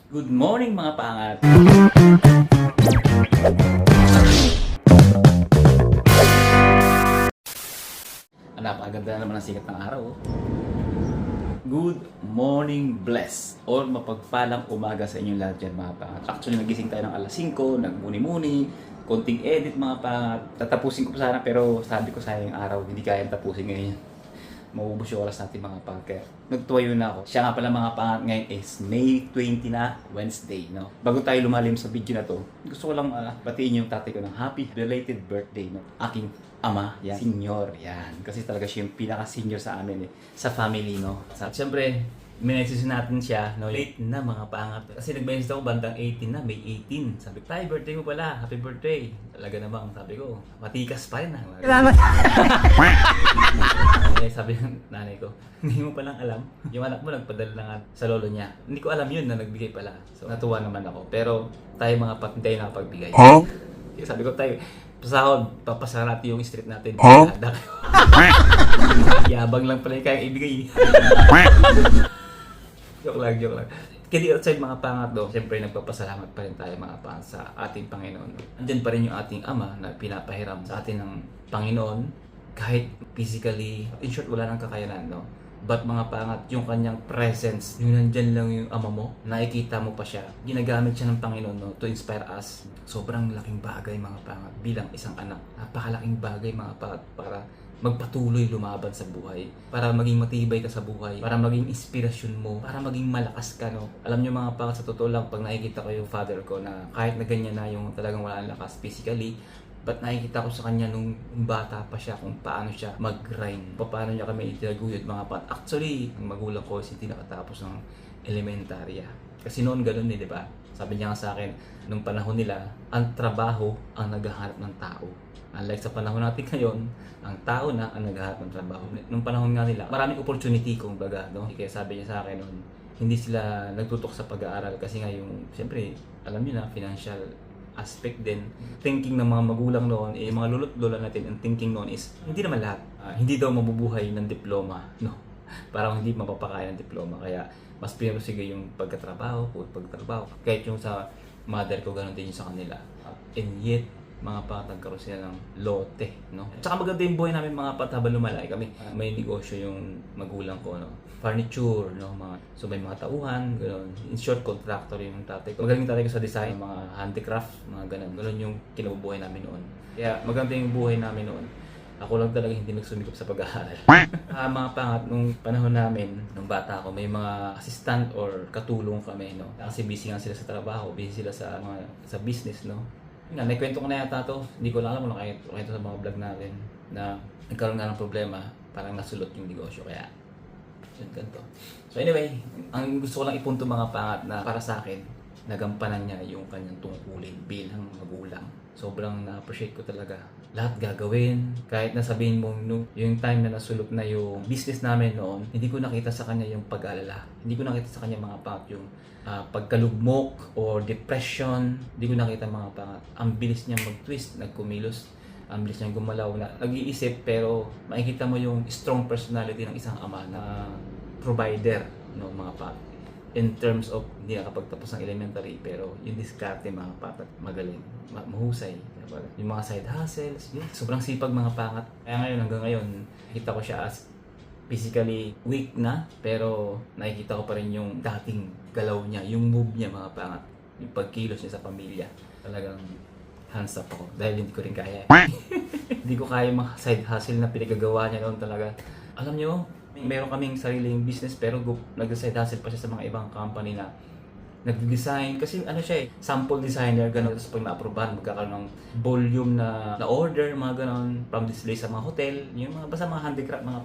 Good morning mga paangat! Napakaganda na naman ang sikat ng araw. Good morning, bless! Or mapagpalang umaga sa inyong lahat dyan mga paangat. Actually, nagising tayo ng alas 5, nagmuni-muni, konting edit mga paangat. Tatapusin ko pa sana pero sabi ko sayang araw, hindi kayang tapusin ngayon. Maubos yung oras natin mga paangat. Kaya nagtuwayo na ako. Siya nga pala mga paangat ngayon is May 20 na, Wednesday. No? Bago tayo lumalim sa video na to, gusto ko lang batiin yung tatay ko ng happy belated birthday. No? Aking ama, yan. Senior, yan. Kasi talaga siya yung pinaka-senior sa amin sa family, no? Siyempre, minessage natin siya, no? Late na mga paangat. Kasi nag-message ako bandang 18 na, May 18. Sabi ko, tay, birthday mo pala, happy birthday. Talaga namang, sabi ko, matikas pa rin. Salamat. Sabi ng nanay ko, hindi mo palang alam, yung anak mo nagpadala na nga sa lolo niya. Hindi ko alam yun na nagbigay pala. So, natuwa naman ako. Pero, tayo mga patintay na pagbigay. Huh? Sabi ko, tayo, pasahod, papasara natin yung street natin. Huh? Yabang lang pala yung kayang ibigay. Joke lang. Kaya outside mga pangat do, siyempre nagpapasalamat pa rin tayo mga pangat sa ating Panginoon. Andyan pa rin yung ating Ama na pinapahiram sa atin ng Panginoon kahit physically, in short, wala nang kakayanan, no? But mga pangat, yung kanyang presence, yung nandyan lang yung ama mo, nakikita mo pa siya, ginagamit siya ng Panginoon, no, to inspire us. Sobrang laking bagay mga pangat bilang isang anak. Napakalaking bagay mga pangat para magpatuloy lumaban sa buhay, para maging matibay ka sa buhay, para maging inspirasyon mo, para maging malakas ka, no? Alam niyo mga pangat, sa totoo lang, pag nakikita ko yung father ko na kahit na ganyan na yung talagang wala ang lakas physically, but nakikita ko sa kanya nung bata pa siya kung paano siya mag-grind, paano niya kami itinaguyod mga pat. Actually, ang magulang ko is hindi nakatapos ng elementarya. Kasi noon ganun di ba? Sabi niya nga sa akin, nung panahon nila, ang trabaho ang naghahanap ng tao. Unlike sa panahon natin ngayon, ang tao na ang naghahanap ng trabaho. Nung panahon nga nila, maraming opportunity kung baga, no? Kaya sabi niya sa akin noon, hindi sila nagtutok sa pag-aaral kasi nga yung, siyempre, alam niyo na, financial aspect din. Thinking ng mga magulang noon, mga lolo't lola natin, ang thinking noon is, hindi naman lahat. Hindi daw mabubuhay ng diploma, no? Parang hindi mapapakaya ng diploma. Kaya, mas pinapasige yung pagkatrabaho. Kahit yung sa mother ko, ganoon din yung sa kanila. And yet, mga patagkaroon sila ng lote, no? At saka maganda yung buhay namin mga habang lumalaki kami. May negosyo yung magulang ko, no? Furniture, no? So may mga tauhan, gano'n. In short, contractor yung tatay ko. Magaling tatay ko sa design, mga handicraft, mga gano'n. Gano'n yung kinabubuhay namin noon. Kaya maganda yung buhay namin noon. Ako lang talaga hindi nagsumikap sa pag-aaral. Mga pangat, nung panahon namin, nung bata ako, may mga assistant or katulong kami, no? Kasi busy nga sila sa trabaho, busy sila sa sa business, no? Naikwento ko na yata to, hindi ko lang alam kung nakita sa mga vlog natin na nagkaroon nga ng problema, parang nasulot yung negosyo, kaya yun ganito. So anyway, ang gusto ko lang ipunto mga pangat na para sa akin, nagampanan niya yung kanyang tungkulin bilang magulang. Sobrang na-appreciate ko talaga. Lahat gagawin, kahit na sabihin mo yung time na nasulot na yung business namin noon, hindi ko nakita sa kanya yung pag-alala. Hindi ko nakita sa kanya mga pangat yung pagkalugmok or depression. Hindi ko nakita mga pangat. Ang bilis niya mag-twist, nagkumilos. Ang bilis niya gumalaw na nag-iisip, pero makikita mo yung strong personality ng isang ama na provider, no, mga pangat. In terms of hindi nakapagtapos ng elementary, pero yung diskarte mga patat, magaling, mahusay. Yung mga side hustles, yun, sobrang sipag mga pangat. Kaya ngayon, hanggang ngayon, nakita ko siya as physically weak na, pero nakikita ko pa rin yung dating galaw niya, yung move niya mga pangat, yung pagkilos niya sa pamilya. Talagang hands up ako dahil hindi ko rin kaya. Hindi ko kaya mga side hustle na pinagagawa niya noon talaga. Alam niyo, meron kaming sariling business pero nag-side hustle pa siya sa mga ibang company na nag-design. Kasi ano siya sample designer, gano'n. Tapos pag na-aprobahan, magkakaroon ng volume na order, mga gano'n, from display sa mga hotel, yung mga, basta mga handicraft, mga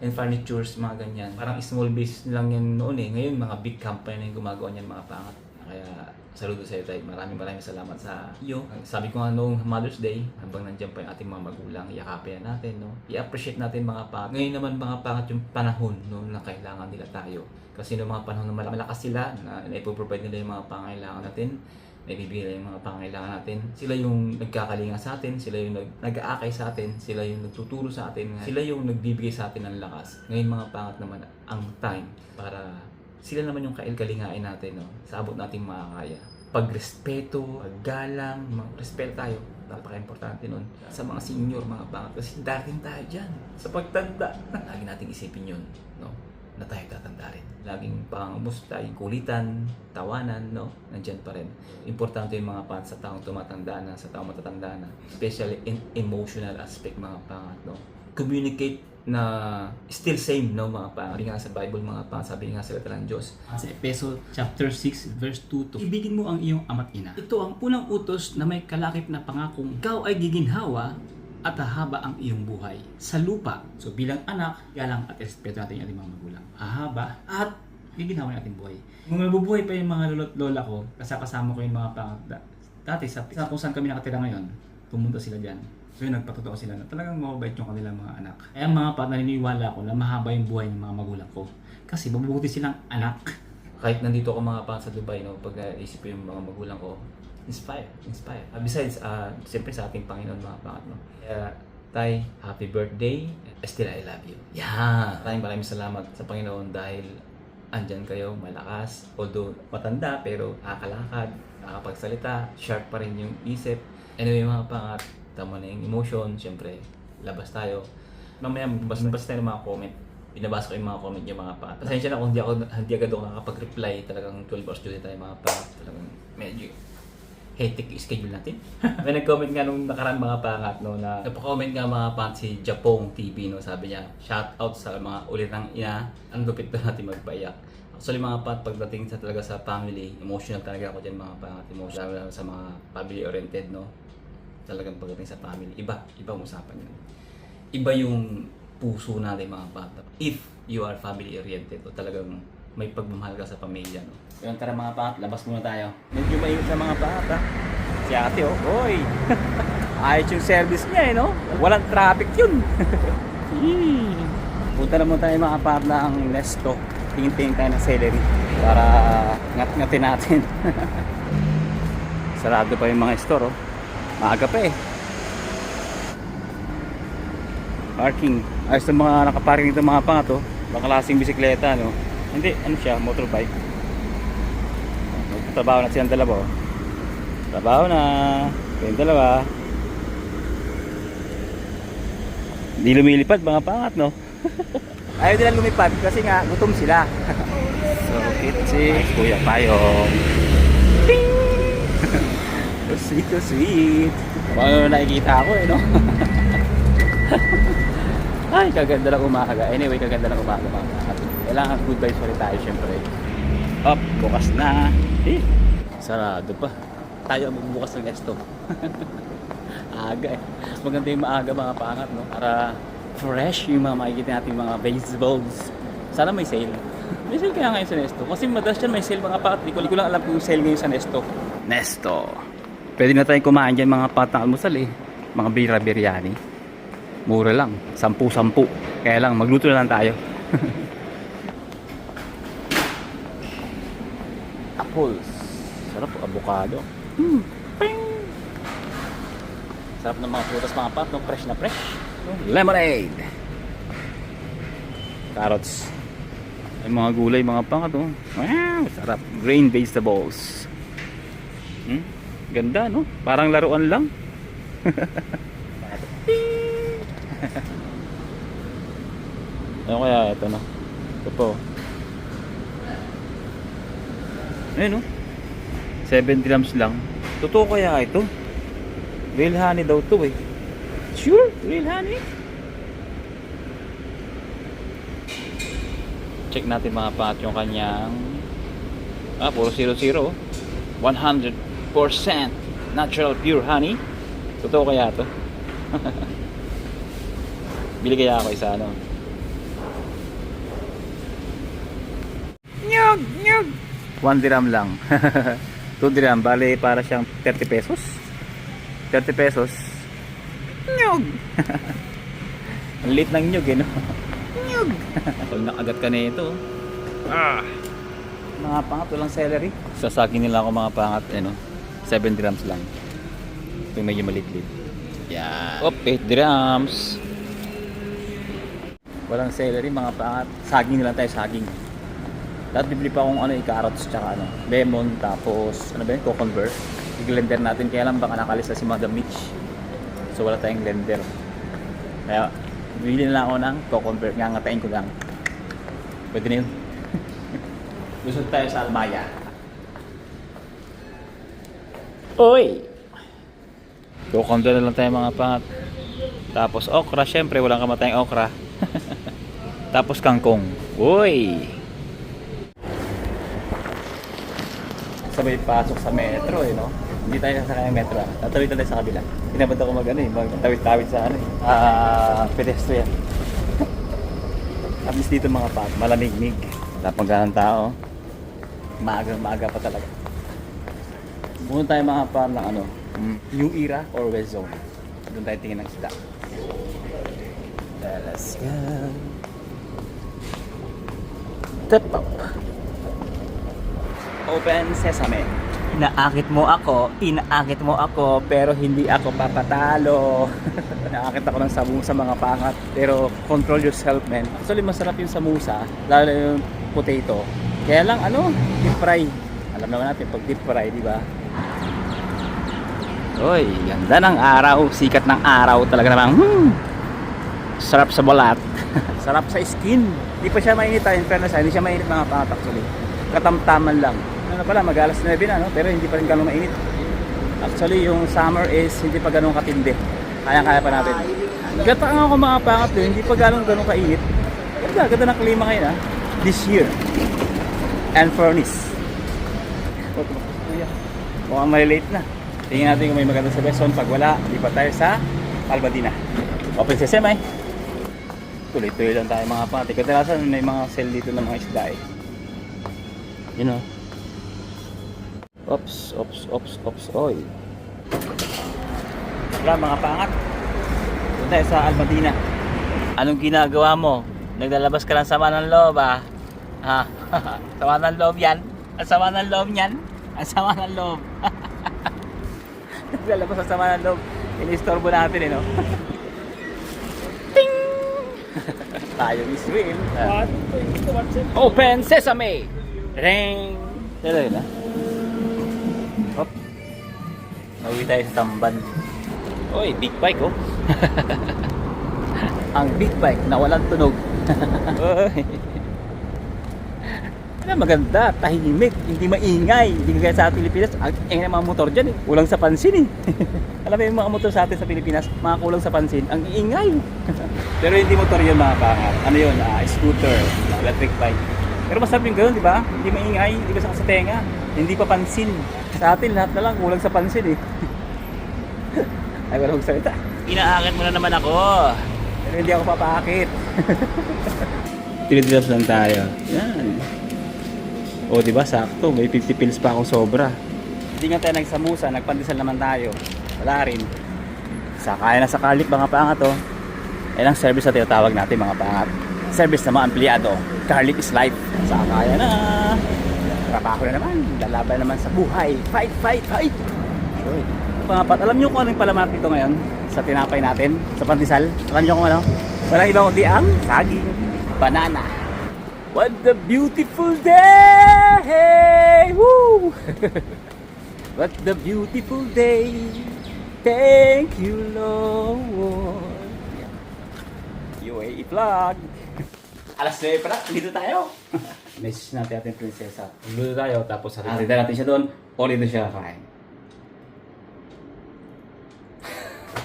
and furnitures, mga ganyan. Parang small business lang yan noon Ngayon, mga big company na yung gumagawa niyan, mga pangat. Kaya, saludo sa iyo tayo. Maraming salamat sa iyo. Sabi ko nga noong Mother's Day, habang nandiyan pa yung ating mga magulang, yakapin natin, no? I-appreciate natin mga pangat. Ngayon naman mga pangat yung panahon, no, na kailangan nila tayo. Kasi noong mga panahon na malakas sila, na ipoprovide nila yung mga pangailangan natin, naibibigay nila yung mga pangailangan natin. Sila yung nagkakalinga sa atin, sila yung nag-aakay sa atin, sila yung nagtuturo sa atin, sila yung nagbibigay sa atin ng lakas. Ngayon mga pangat naman, ang time para sila naman yung kailgalingain natin, no? Sa abot nating makakaya. Pagrespeto, paggalang, respeto tayo. Napaka-importante nun. Sa mga senior, mga pangat. Kasi dating tayo dyan. Sa pagtanda. Lagi nating isipin yun, no? Na tayo tatanda rin. Laging pangamusta, kulitan, tawanan, no? Nandyan pa rin. Importante yung mga pangat sa taong tumatanda na, sa taong matatanda na. Especially in emotional aspect, mga pangat, no? Communicate na still same, no, mga pangat. Sabi nga sa Bible, mga pangat, sabi nga sa letra ng Diyos. Sa Efeso chapter 6 verse 2 to, ibigin mo ang iyong ama't ina. Ito ang unang utos na may kalakip na pangakong ikaw ay giginhawa at hahaba ang iyong buhay sa lupa. So bilang anak, galang at respeto natin yung ating mga magulang. Hahaba at giginhawa yung ating buhay. Kung nabubuhay pa yung mga lolo't lola ko, kasama ko yung mga pangat. Dati sa kung saan kami nakatira ngayon, pumunta sila dyan. So yun, nagpatuto sila na talagang mababait yung kanilang mga anak. Kaya mga naniniwala ko na mahaba yung buhay ng mga magulang ko. Kasi mabubuti silang anak. Kahit nandito ako mga pangat sa Dubai, no, pag isip ko yung mga magulang ko, inspire. Besides, siyempre sa ating Panginoon, mga pangat, no. Kaya, Tay, happy birthday. Still, I love you. Yeah! Maraming salamat sa Panginoon dahil andyan kayo, malakas. Although matanda, pero nakakalakad, nakapagsalita, sharp pa rin yung isip. Anyway, mga pangat, tama na yung emotion, siyempre, labas tayo. Mamaya, basta tayo ng mga comment. Binabasa ko yung mga comment niyo, mga pangat. Pasensya na kung hindi agad ako nakapag-reply. Talagang 12 hours duty tayo, mga pangat. Talagang medyo hectic schedule natin. May nag-comment nga nung nakaraan, mga pangat, no, na nagpa-comment nga mga pangat si Japong TV, no, sabi niya, shout out sa mga ulitang ina, ang lupit na natin magpaiyak. Actually, mga pangat, pagdating sa talaga sa family, emotional talaga ako dyan, mga pangat, emotional sa mga family oriented, no. Talagang pagdating sa family, iba ang usapan yun. Iba yung puso natin, mga bata. If you are family oriented o talagang may pagmamahal ka sa pamilya, no. Yun, tara mga pangat, labas muna tayo. Medyo mainit sa mga pangat, ha. Si ate, oh, oy. Ayos yung service niya, eh, no. Walang traffic yun. Punta na muna tayo mga pangat ng Nesto. Tingin-tingin tayo ng celery para ngat-ngatin natin. Sarado pa yung mga store, oh. Maaga pa eh. Parking. Ayos na mga nakaparking dito, mga pangat, oh. Baka klaseng bisikleta, no. Hindi, ano siya, motorbike. Magtatrabaho na silang dalawa, oh. Trabaho na. Kayong dalawa. Hindi lumilipad, mga pangat, no. Ayaw nila lumipad kasi nga gutom sila. So, kitsi. Kuya Payong. So sweet. Ano nakikita ako, eh, no. Ay, kaganda lang umaga. Anyway, kaganda lang umaga, mga pangat. Kailangan good vibes pa rin tayo, syempre. Up, bukas na. Eh, sarado pa. Tayo ang magbubukas ng Nesto. Aga eh. Mas maganda yung maaga, mga pangat, no? Para fresh yung mga makikita natin mga vegetables. Sana may sale. May sale kaya ngayon sa Nesto. Kasi madalas dyan may sale, mga pangat. Di ko lang alam kung sale ngayon sa Nesto. Nesto. Pwede na tayong kumain dyan, mga pangat, na almusal eh. Mga biryani. Mura lang. 10-10. Kaya lang, magluto na lang tayo. Apples. Sarap, avocado. Sarap ng mga prutas, mga pat, no? Fresh na fresh. Lemonade. Carrots. Ay, mga gulay, mga pangat, oh. Wow, sarap. Grain vegetables. Ganda, no? Parang laruan lang. Ano kaya ito, no? Ito po. Ayun, no? 7 grams lang. Totoo kaya ito? Real honey daw to, eh. Sure? Real honey? Check natin, mga pat, yung kanyang puro 00. 100% natural pure honey. Totoo kaya to? Bili kaya ako isa, ano? Nyug! 1 dirham lang. 2 dirham, bale para siyang 30 pesos. 30 pesos. Nyug! Ang lit ng nyug, eh, no? Nyug! Pag nakagat ka na ito, mga pangat, walang celery. Sasagin nila ako, mga pangat, eh, no? 7 dirhams lang. Ito medyo maliit-lit. Yan. 8 dirhams. Walang celery, mga pangat. Saging na lang tayo, saging. At bibili pa akong carrots tsaka lemon, tapos ano ba yun, cucumber. I-blender natin, kaya lang baka nakalis na si Madam Mitch. So wala tayong blender. Kaya bibili na lang ako ng cucumber, ngangatain ko lang. Pwede na yun. Gusto tayo sa Almaya. Oy! Cucumber na lang tayo mga pangat. Tapos okra, syempre walang kamatayang okra. Tapos kangkong. Uy! Sabay pasok sa metro no? Hindi tayo sasakay ng metro. Tatawid tayo sa kabila. Pinabad ako magtawid-tawid sa pedestrian. At least dito mga pat, malamig-mig. Tapang tao. Maaga pa talaga. Muna tayo mga pat ng New Era or West Zone. Doon tayo tingin ng isda. Let's go. Step up. Open sesame. Inaakit mo ako, pero hindi ako papatalo. Inaakit ako ng samusa mga pangat, pero control yourself, man. Actually, masarap yung samusa, lalo yung potato. Kaya lang, deep fry. Alam naman natin, pag deep fry, di ba? Uy, ganda ng araw, sikat ng araw talaga naman. Sarap sa balat. Sarap sa skin. Hindi pa siya mainit in fairness, hindi siya mainit mga pangat actually. Katamtaman lang. Pala, mag-alas 9 na, pero hindi pa rin gano'ng mainit. Actually, yung summer is hindi pa gano'ng katindi. Kaya-kaya pa natin. Gatang ako mga pangat hindi pa gano'ng kainit. Ganda ng klima ngayon, this year. And furnace. Mukhang malilate na. Tingnan natin kung may maganda sa Quezon. Pag wala, lipat tayo sa Albadina. Open sesame. Tuloy-tuloy lang tayo mga pangat. Kadalasan may mga sale dito ng mga isda You know. Ops. Oy. Wala mga pangat. Punta tayo sa Albadina. Anong ginagawa mo? Naglalabas ka ng sama ng loob Sama ng loob yan. Ang sama ng loob yan. Ang sama ng loob. Naglalabas ang sama ng loob. Inistorbo natin no? Ting! Tayo ni swim. Open sesame! Ring! Tuloy na. Hop. Nauwi tayo sa Tamban. Oy, big bike Ang big bike na walang tunog. Oy. Maganda, tahimik, hindi maingay. Hindi kaya sa Pilipinas, ang ingay ng mga motor dyan kulang sa pansin Alam mo yung mga motor sa atin sa Pilipinas, mga kulang sa pansin, ang iingay. Pero hindi motor yun mga pangat. Ano yun? Scooter, electric bike. Pero masarap yung gano'n, di ba? Hindi maingay, hindi ba sa tenga, hindi pa pansin. Sa atin, lahat na lang kulang sa pansin Ay, walang salita. Inaakit mo na naman ako. Pero hindi ako papaakit. Tinidraps lang tayo. Yan. O, di ba? Sakto. May 50 pills pa akong sobra. Hindi nga tayo nagsamusa. Nagpandesal naman tayo. Wala rin. Sakaya na sa kalip mga pangat Yan ang service na tinatawag natin mga pangat. Service na mga empleyado. Garlic is life. Sakaya na. Trabaho na naman. Lalaban naman sa buhay. Fight! Uy. Pangapat, alam nyo kung anong palamat dito ngayon? Sa tinapay natin? Sa pandesal? Alam nyo kung ano? Walang ibang kundi ang saging. Banana. What a beautiful day! Woo! What a beautiful day! Thank you, Lord! UAE vlog! Alas 9 pa na, dito tayo! Message natin ating prinsesa. Dito tayo, tapos natin natin siya doon, o dito siya kakain.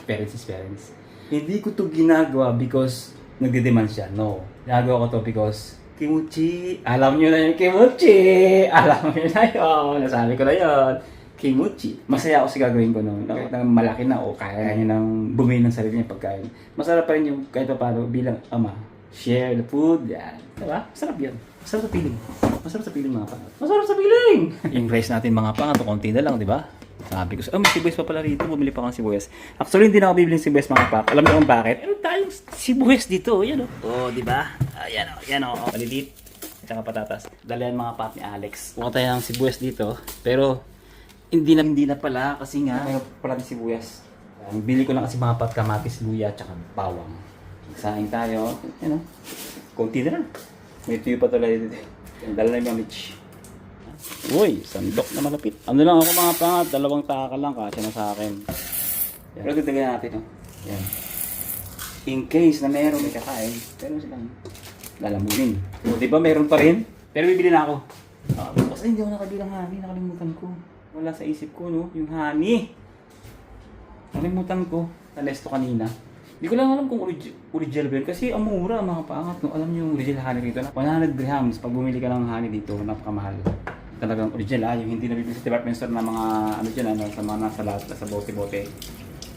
Parents. Hindi ko to ginagawa because nagde-demand siya. No. Ginagawa ko to because Kimuchi. Alam nyo na yung Kimuchi. Alam nyo na yun. Nasabi ko na yun. Kimuchi. Masaya ako sa gagawin ko noon. Na malaki na o kaya niya nang bumili ng sarili niya pagkain. Masarap pa rin yung kahit pa paano bilang ama. Share the food. Yan. Diba? Masarap yan. Masarap sa piling. Masarap sa piling mga pangat. Masarap sa piling! Yung rice natin mga pangat. Konti na lang, diba? Sabi ko, may sibuyas pa pala rito. Bumili pa kang sibuyas. Actually, hindi na ako bibili ng sibuyas mga pak. Alam niyo kung bakit? Meron tayong sibuyas dito. Yan di ba? Yan Malilit. At saka patatas. Dala yan mga pat ni Alex. Kuha tayo ng sibuyas dito. Pero, hindi na pala. Kasi nga, may pala ng sibuyas. Bili ko lang kasi mga pat kamatis, luya, at saka bawang. Magsaing tayo. Konti na lang. May tuyo pa talaga dito. Dala na yung mamich. Uy, sandok na malapit. Ano lang ako mga pangat, 2 taka lang kasi na sa akin. Pero dagdagan natin, no? Yan. In case na meron may kakain, pero silang lalamunin. O, di ba meron pa rin? Pero bibili na ako. Kasi hindi ako nakabilang honey, nakalimutan ko. Wala sa isip ko, no? Yung honey. Nakalimutan ko. Nalesto kanina. Hindi ko lang alam kung original ba yun. Kasi ang mura, mga pangat, no? Alam niyo yung original honey dito na 100 grams. Pag bumili ka ng honey dito, napakamahal. Talagang original, yung hindi nabibili sa department store na mga ano dyan, ano, sa mga nasa lahat, sa bote-bote.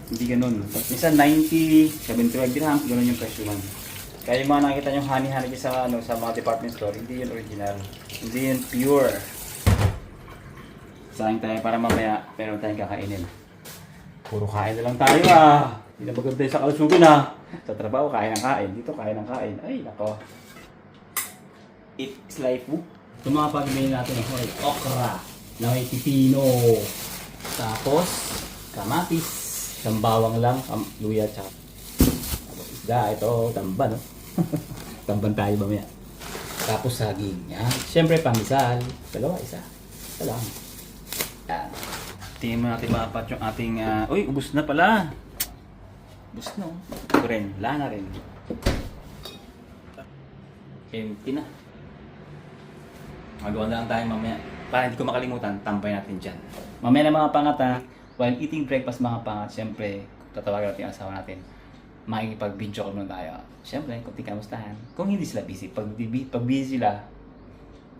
Hindi ganun. Minsan 90, 75 dirhams, ganun yung presyo man. Kaya yung mga nakikita nyo honey-honey sa, ano, sa mga department store, hindi yun original. Hindi yun pure. Sayang tayo para mamaya meron tayong kakainin. Puro kain na lang tayo Hindi na maganda sa kalusugan Sa trabaho, kain ng kain. Dito, kain ng kain. Ay, nako. It's life, Ito mga pagbihin natin ng okra na may pipino. Tapos, kamatis. Isang bawang lang, luya, tsaka. Tapos isda, ito, tamban, no? Tamban tayo mamaya. Tapos saging. Yan. Siyempre, pangisal. 2, isa. Ito lang. Yan. Tingnan mo natin maapat yung ating, uy, ubus na pala. Ubus na, Ito rin, wala na rin. Empty na. Magawa na lang tayo mamaya. Para hindi ko makalimutan, tambay natin dyan. Mamaya na mga pangata, while eating breakfast mga pangat, siyempre, tatawagan natin ang asawa natin. Makikipag-video call muna tayo. Siyempre, kung di kamustahan. Kung hindi sila busy, pag busy sila,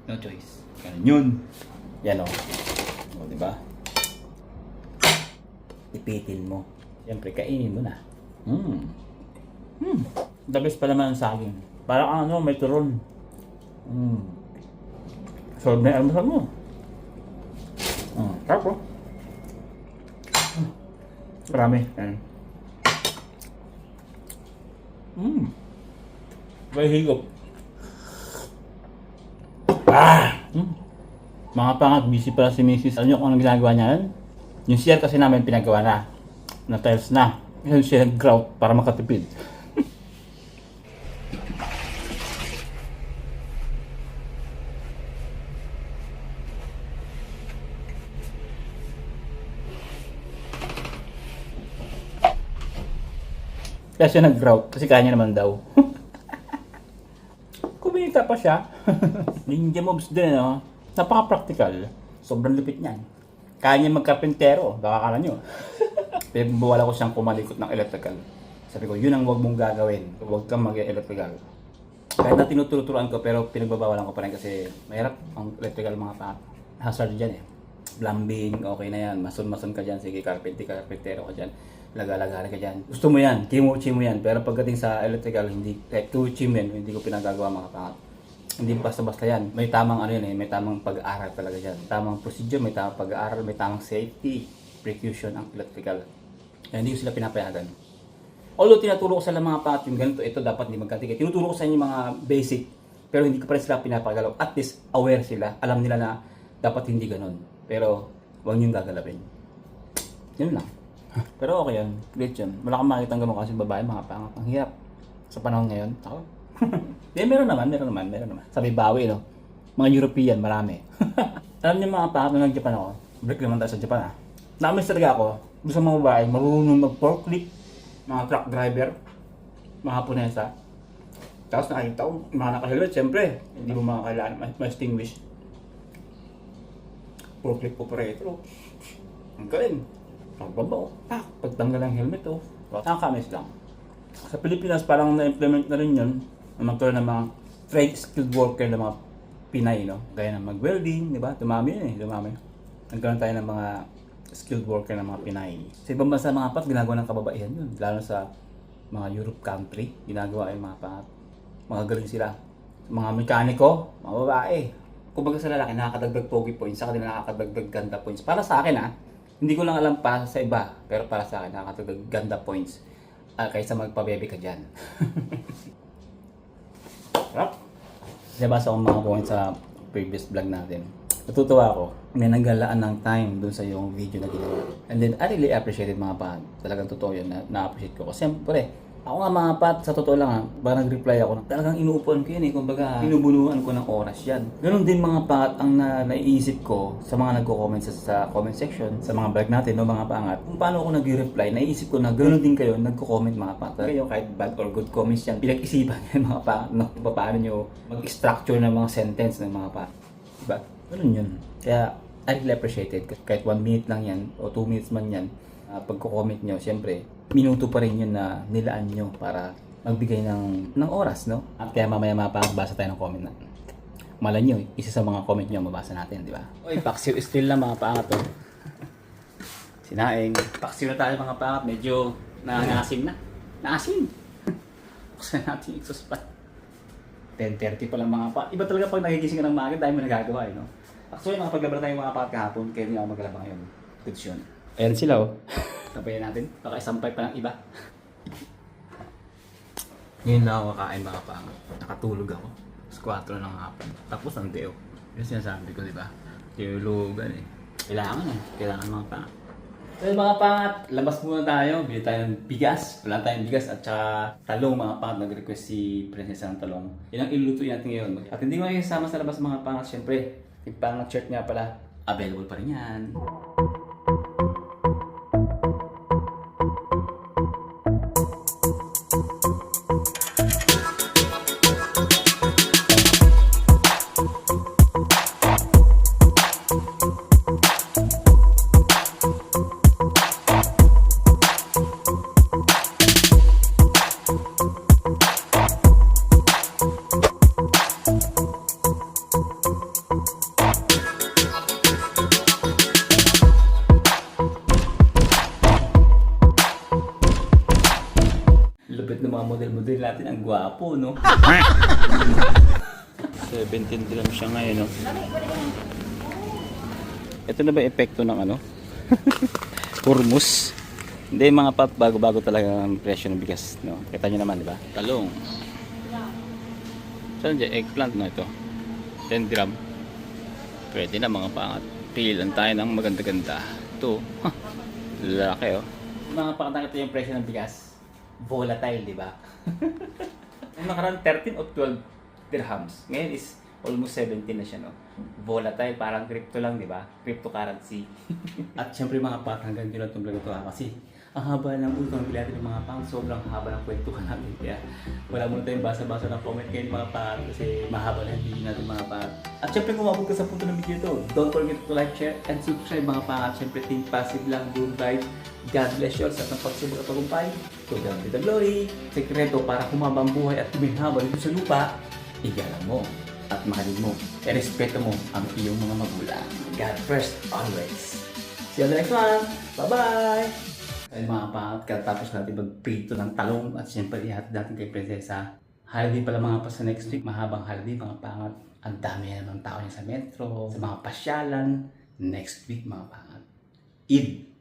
no choice. Ganun yun. Yan o. O, diba? Ipitin mo. Siyempre, kainin mo na. The best pa naman ang saging. Parang ano, may turon. Solve na yung almusal mo. Tapos. Marami. Yan. May higop. Mga pangat, busy pala si Mrs. Alam nyo kung anong ginagawa niya? Yung CR kasi namin pinagawa na tiles na. Ngayon siya grout para makatipid. Kaya siya nag-grout kasi kaya niya naman daw. Kumita pa siya. Ninja moves din, no? Napaka-practical. Sobrang lupit niyan. Kaya niya magkarpentero. Baka kala nyo. Pinabawala ko siyang kumalikot ng electrical. Sabi ko, yun ang huwag mong gagawin. Huwag kang mag-electrical. Kahit na tinuturuan ko, pero pinagbabawalan ko pa rin kasi mahirap ang electrical mga hazard dyan Plumbing, okay na yan. Mason ka dyan. Sige, karpentero ka dyan. Laga-lagahan ka dyan. Gusto mo yan, kimuchi mo yan. Pero pagdating sa electrical, hindi, kahit kimuchi mo yan, hindi ko pinagagawa mga pangat. Hindi basta-basta yan. May tamang ano yan may tamang pag-aaral talaga dyan. Tamang procedure, may tamang pag-aaral, may tamang safety, precaution ang electrical. Kaya hindi ko sila pinapayagan. Although tinuturo ko sa mga pangat yung ganito, ito dapat hindi magkatikit. Tinuturo ko sa inyo mga basic, pero hindi ko pa rin sila pinapagalaw. At least aware sila, alam nila na dapat hindi ganun. Pero huwag niyong gagalawin. Yun lang. Pero okay yan, great yun. Wala kang makikita ang gamang kasi babae, mga pangat. Ang hirap sa panahon ngayon. Ako. Meron naman. Sabi bawi, no? Mga European, marami. Alam niyo mga pangat, nung nag-Japan ako, break naman tayo sa Japan Namiss talaga ako. Gusto mga babae, marunong mag-forklift, mga truck driver, mga punesa. Tapos nakikita ko, mga naka-helmet, siyempre, hindi mo makakailangan, ma-extinguish. Forklift operator, ang galing. Pagbaba, pagtanggal ang helmet, nakakamiss lang. Sa Pilipinas, parang na-implement na rin yun, na magkaroon ng mga trade skilled worker ng mga Pinay, no? Gaya ng mag-welding, di ba? Dumami yun dumami. Nagkaroon tayo ng mga skilled worker ng mga Pinay. Sa ibang bansa mga pat, ginagawa ng kababaihan yun. Lalo sa mga Europe country, ginagawa yung mga pat. Mga galing sila. Mga mekaniko, mga babae. Kumbaga sa lalaki, nakakadagdag pogi points, sa kanila nakakadagdag ganda points. Para sa akin hindi ko lang alam para sa iba, pero para sa akin, nakakadagdag ganda points. Kaysa magpabebe ka dyan. Sarap. Nabasa ko mga points sa previous vlog natin. Natutuwa ako. May nanggalaan ng time dun sa yung video na ginawa. And then, I really appreciate it mga pan. Talagang totoo yun na-appreciate ko. Kasi siyempre, Ako nga mga pat, sa totoo lang ha, baka nag-reply ako, talagang inuupuan ko yun kumbaga pinubunuan ko ng oras yan. Ganon din mga pat ang naiisip ko sa mga nagko-comment sa comment section, sa mga vlog natin, no mga pangat. Kung paano ako nag-reply, naiisip ko na ganon din kayo nagko-comment mga pat. Kayo kahit bad or good comments yan, pinag-isipan yan mga pangat, no? Paano nyo mag-structure ng mga sentence ng mga pat. Diba? Ganon yun. Kaya, I really appreciate it. Kahit 1 minute lang yan, o 2 minutes man yan, pagko-comment nyo, siyempre, minuto pa rin yun na nilaan nyo para magbigay ng oras, no? At kaya mamaya mapabasa tayo ng comment na. Malay nyo, isa sa mga comment nyo mabasa natin, di ba? Oy, paksiw still lang mga pangat to. Sinaing. Paksiw na tayo mga pangat, medyo nangasim na. Naasim! Buksan natin yung exhaust fan. 10:30 pa lang mga pangat. Iba talaga pag nagigising ka ng maaga, dahil mo nagagawa, no? Actually, nakapaglabas tayo mga pangat kahapon, kaya hindi ako maglaba ngayon. Good yun. Ayan sila oh. Tabayan natin. Baka isampay pa ng iba. Ngayon lang ako kakain mga pangat. Nakatulog ako. 4 ng hapon. Tapos ang deo. Yung sinasabi ko, di ba? Tulugan eh. Kailangan eh. Kailangan mga pangat. So mga pangat, labas muna tayo. Bili tayo ng bigas. Wala tayong bigas at saka talong mga pangat. Nag-request si Prinsesa ng talong. Yan ang iluluto natin ngayon. At hindi mo kasama sa labas mga pangat. Siyempre, yung pangat shirt nga pala. Available pa rin yan. Lupit ng mga model-model natin, ang gwapo, no? 17 dirham siya ngayon, no? Ito na ba epekto ng ano? Hormuz? Hindi, mga pat, bago-bago talaga ang presyo ng bigas, no? Kita nyo naman, di ba? Talong. Saan dyan? Eggplant na ito. 10 dirham. Pwede na mga pangat. Pilan tayo ng maganda-ganda. Ito, lalaki, oh. Mga pangat, ito yung presyo ng bigas. Volatile, di ba? Yung nakaraan 13 o 12 dirhams. Ngayon is almost 17 na siya, no? Volatile, parang crypto lang, di ba? Cryptocurrency. At syempre mga pat, hanggang dito itong vlog ito kasi ang haba ng utang bilati ng mga pang, sobrang haba ng kwentuhan natin. Kaya wala muna tayong basa-basa ng comment kayo mga pat kasi mahaba na yung video natin mga pat. At syempre kung mabot ka sa punto ng video ito, don't forget to like, share, and subscribe mga pat. Syempre think positive lang, good vibes. God bless you all sa pagsubok at tagumpay. To God be the glory. Sekreto para humaba ang buhay at tuminghaba dito sa lupa, igalang mo at mahalin mo. Irespeto mo ang iyong mga magulang. God first, always. See you on the next one. Bye-bye! Ay mga pangat, katapos natin magprito ng talong at siyempre ihatid natin kay Prinsesa. Holiday pala mga pa sa next week, mahabang holiday mga pangat. Ang dami na ng tao niya sa metro, sa mga pasyalan. Next week mga pangat. Eid!